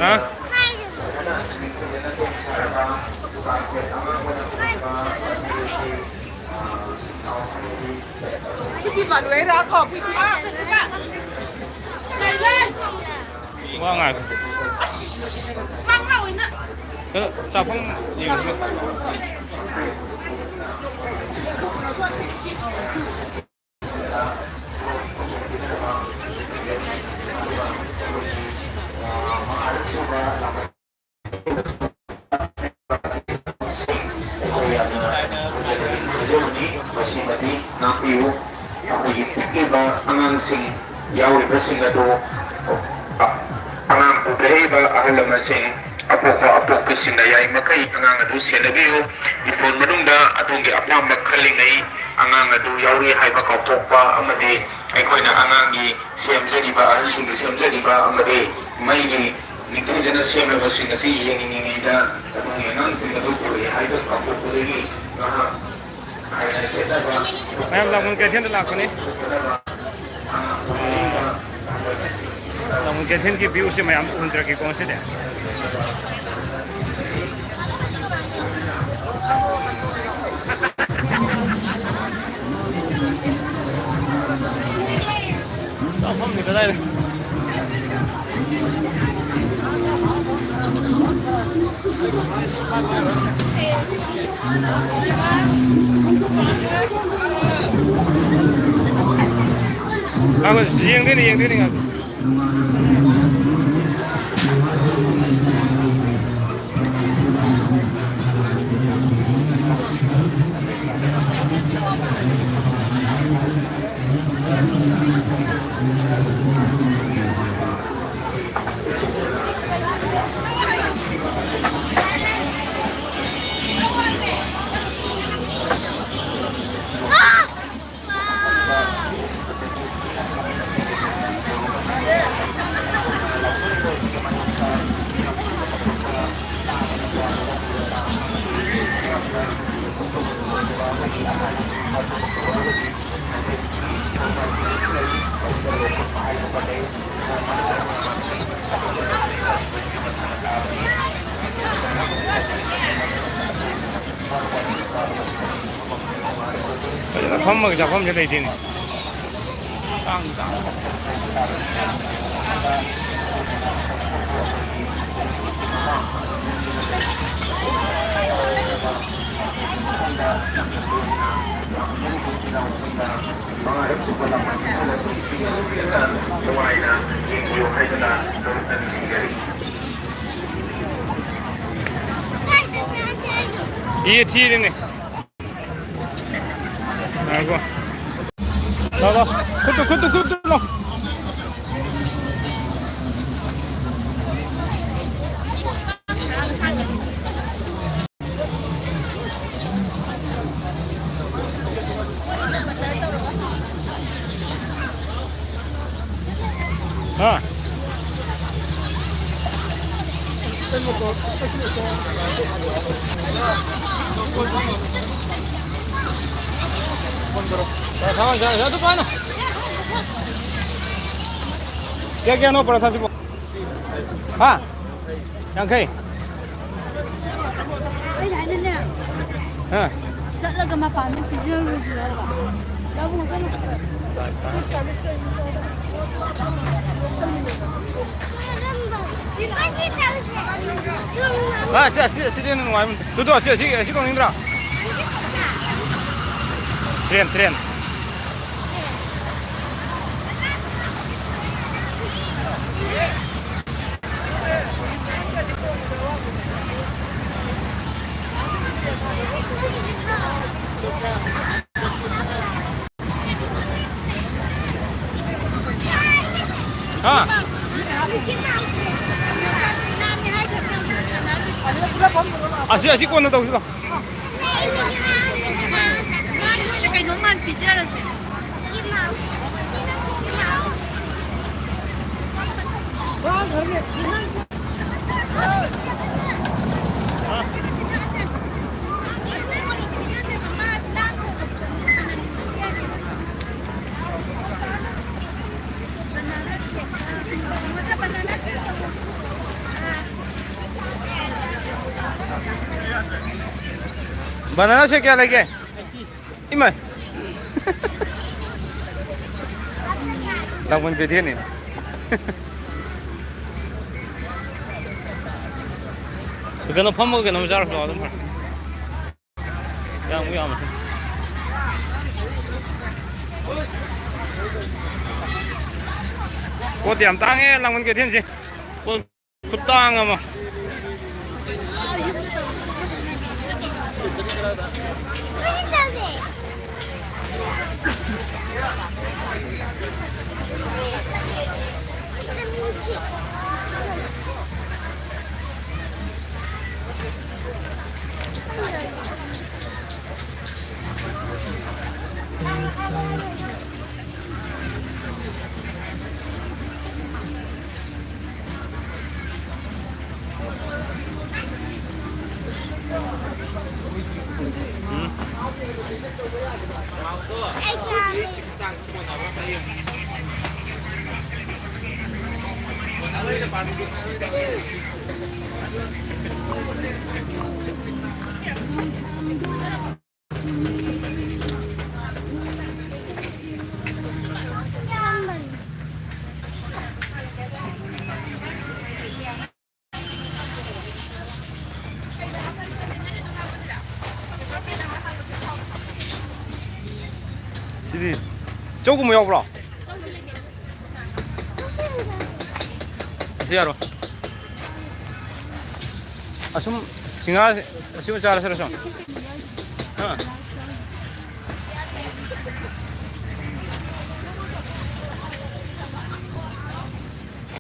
Ha? Quá ngài. Sao không nhiều được? Angangsing yauribasing ado angang pubreheba ahalamasing apok sinayay makai angang ado senabiyo iston manungda adongi apama khalingay angang ado yauri haiba kaupokpa amadi aikoina angangi semjariba ahalsing semjariba amadi maini ningtujana semlabasing asi yengingingida adongi angangsing ado puri haiba kaupokpuri Em làm một cái thiên là con ấy. Làm một cái thiên cái view xem mày ăn uống cái con sẽ đẹp. Sao không được đây? Aku siang ini kan. Không mà không cho đây thì này. Iya thi đi này. Nào qua. Đó. Cút nó. Ha. Ya tu pana. क्या no पड़ा था सिर्फ हाँ yang khay हाँ चलगा मपान फिजियल रुजुल बा तब हो गयो हाँ sini nunggu tuh si dong Indra tren हाँ Así cuando te gusta. 바나나 쉐 क्या लेके 이마 랑문 그 뒤에네 그거는 밥 먹게 너무 잘 나와도 말 야 뭐야 아무튼 cô tiệm tăng ấy làm con kia thiên gì cô cút tăng mà 집이 조금 뭐야 보라 siaro asum singa simu cara serasa